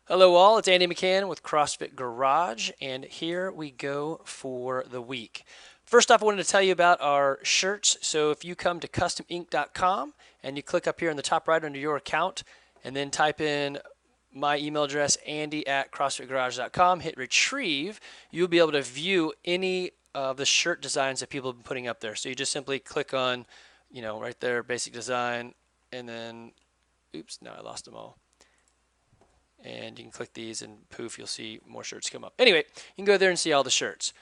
Hello all, it's Andy McCann with CrossFit Garage, and here we go for the week. First off, I wanted to tell you about our shirts. So if you come to customink.com and you click up here in the top right under your account and then type in my email address, andy@crossfitgarage.com, hit retrieve, you'll be able to view any of the shirt designs that people have been putting up there. So you just simply click on, right there, basic design, and then, oops, now I lost them all. And you can click these and poof, you'll see more shirts come up. Anyway, you can go there and see all the shirts.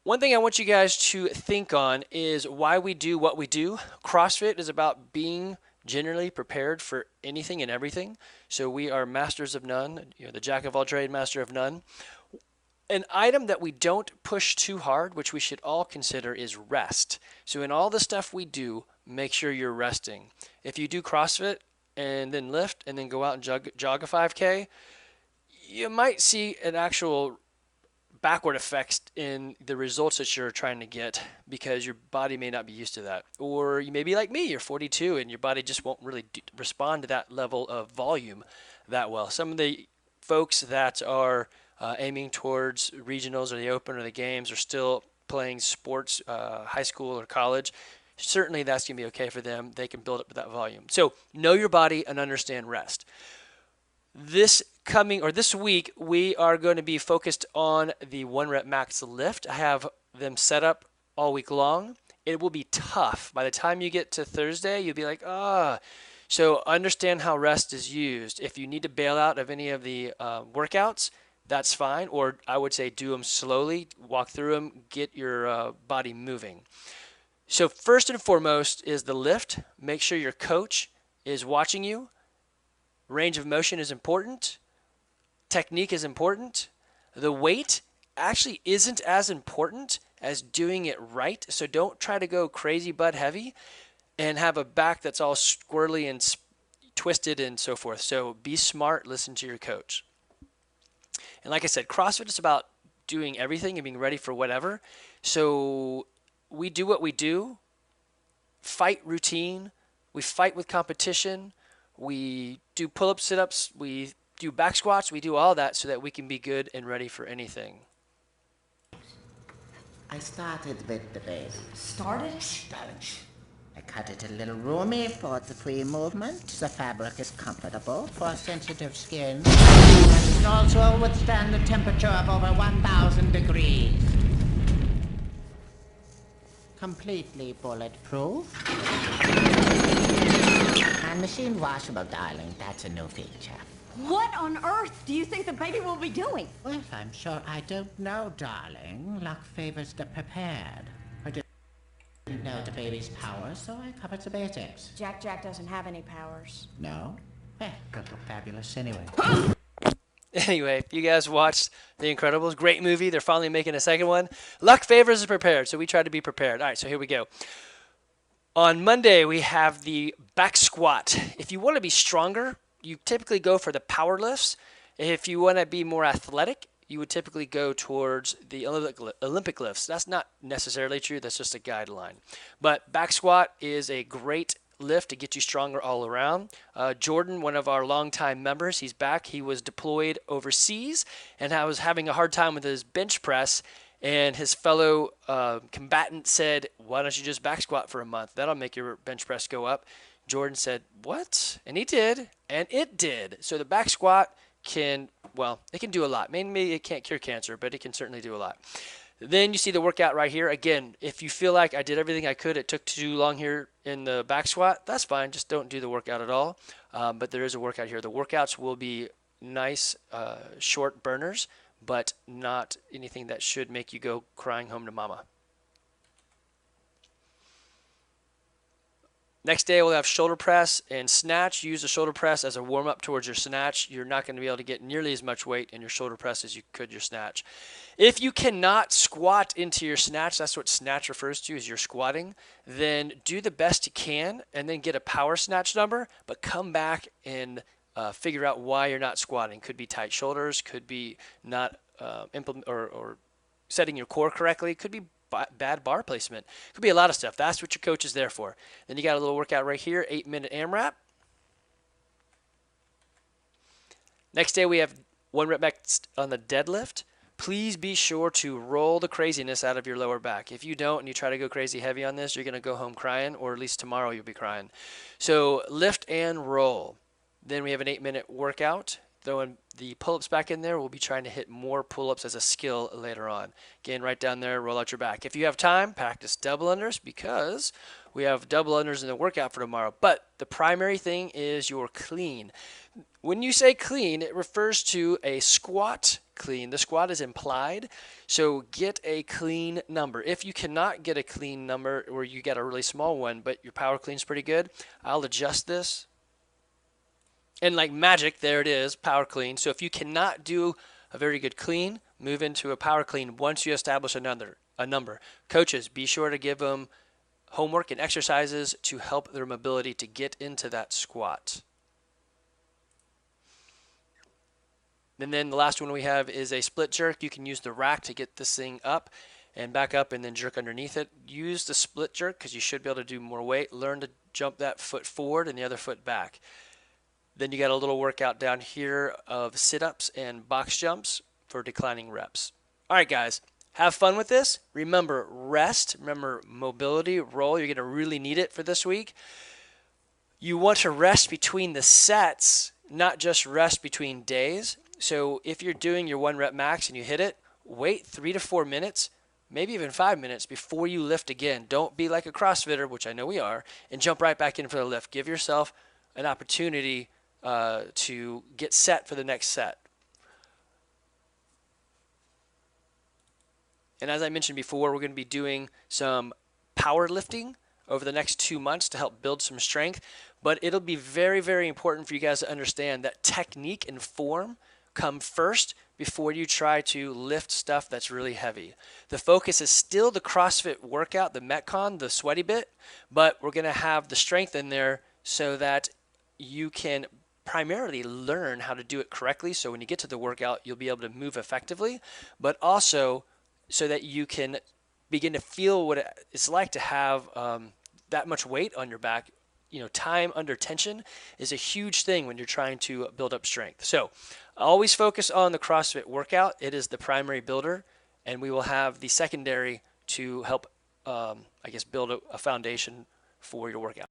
One thing I want you guys to think on is why we do what we do. CrossFit is about being generally prepared for anything and everything. So we are masters of none, the jack of all trade, master of none. An item that we don't push too hard, which we should all consider, is rest. So in all the stuff we do, make sure you're resting. If you do CrossFit and then lift and then go out and jog a 5K, you might see an actual backward effects in the results that you're trying to get because your body may not be used to that. Or you may be like me, you're 42 and your body just won't really respond to that level of volume that well. Some of the folks that are aiming towards regionals or the open or the games are still playing sports, high school or college. Certainly that's going to be okay for them. They can build up to that volume. So know your body and understand rest. This week, we are going to be focused on the 1 rep max lift. I have them set up all week long. It will be tough. By the time you get to Thursday, you'll be like, ah. So understand how rest is used. If you need to bail out of any of the workouts, that's fine. Or I would say do them slowly, walk through them, get your body moving. So first and foremost is the lift. Make sure your coach is watching you. Range of motion is important. Technique is important. The weight actually isn't as important as doing it right. So don't try to go crazy butt heavy and have a back that's all squirrely and twisted and so forth. So be smart, listen to your coach. And like I said, CrossFit is about doing everything and being ready for whatever. So we do what we do, fight routine, we fight with competition, we do pull-ups, sit-ups, we do back squats, we do all that so that we can be good and ready for anything. I started with the baby. Started? I cut it a little roomy for the free movement. The fabric is comfortable for sensitive skin. And it can also withstand a temperature of over 1,000 degrees. Completely bulletproof. And machine washable, darling. That's a new feature. What on earth do you think the baby will be doing? Well, I'm sure I don't know, darling. Luck favors the prepared. I didn't know the baby's powers, so I covered the basics. Jack doesn't have any powers. No? Well, could look fabulous anyway. Anyway, if you guys watched The Incredibles, great movie. They're finally making a second one. Luck favors the prepared, so we try to be prepared. All right, so here we go. On Monday, we have the back squat. If you want to be stronger, you typically go for the power lifts. If you want to be more athletic, you would typically go towards the Olympic lifts. That's not necessarily true. That's just a guideline. But back squat is a great lift to get you stronger all around. Jordan, one of our longtime members, he's back. He was deployed overseas and I was having a hard time with his bench press. And his fellow combatant said, why don't you just back squat for a month? That'll make your bench press go up. Jordan said, what? And he did, and it did. So the back squat it can do a lot. Maybe it can't cure cancer, but it can certainly do a lot. Then you see the workout right here. Again, if you feel like I did everything I could, it took too long here in the back squat, that's fine. Just don't do the workout at all. But there is a workout here. The workouts will be nice, short burners, but not anything that should make you go crying home to mama. Next day, we'll have shoulder press and snatch. Use the shoulder press as a warm-up towards your snatch. You're not going to be able to get nearly as much weight in your shoulder press as you could your snatch. If you cannot squat into your snatch, that's what snatch refers to, is you're squatting, then do the best you can and then get a power snatch number, but come back and figure out why you're not squatting. Could be tight shoulders, could be not or setting your core correctly, could be bad bar placement. Could be a lot of stuff. That's what your coach is there for. Then you got a little workout right here, 8-minute AMRAP. Next day we have 1 rep max on the deadlift. Please be sure to roll the craziness out of your lower back. If you don't and you try to go crazy heavy on this, you're going to go home crying, or at least tomorrow you'll be crying. So lift and roll. Then we have an 8-minute workout. Throwing the pull-ups back in there, we'll be trying to hit more pull-ups as a skill later on. Again, right down there, roll out your back. If you have time, practice double unders because we have double unders in the workout for tomorrow. But the primary thing is your clean. When you say clean, it refers to a squat clean. The squat is implied, so get a clean number. If you cannot get a clean number or you get a really small one, but your power clean's pretty good, I'll adjust this. And like magic, there it is, power clean. So if you cannot do a very good clean, move into a power clean once you establish a number. Coaches, be sure to give them homework and exercises to help their mobility to get into that squat. And then the last one we have is a split jerk. You can use the rack to get this thing up and back up and then jerk underneath it. Use the split jerk because you should be able to do more weight. Learn to jump that foot forward and the other foot back. Then you got a little workout down here of sit-ups and box jumps for declining reps. All right, guys, have fun with this. Remember, rest. Remember, mobility, roll. You're going to really need it for this week. You want to rest between the sets, not just rest between days. So if you're doing your 1 rep max and you hit it, wait 3 to 4 minutes, maybe even 5 minutes before you lift again. Don't be like a CrossFitter, which I know we are, and jump right back in for the lift. Give yourself an opportunity to get set for the next set. And as I mentioned before, we're going to be doing some powerlifting over the next 2 months to help build some strength. But it'll be very, very important for you guys to understand that technique and form come first before you try to lift stuff that's really heavy. The focus is still the CrossFit workout, the Metcon, the sweaty bit, but we're going to have the strength in there so that you can primarily learn how to do it correctly. So when you get to the workout, you'll be able to move effectively, but also so that you can begin to feel what it's like to have that much weight on your back. You know, time under tension is a huge thing when you're trying to build up strength. So always focus on the CrossFit workout. It is the primary builder, and we will have the secondary to help, build a foundation for your workout.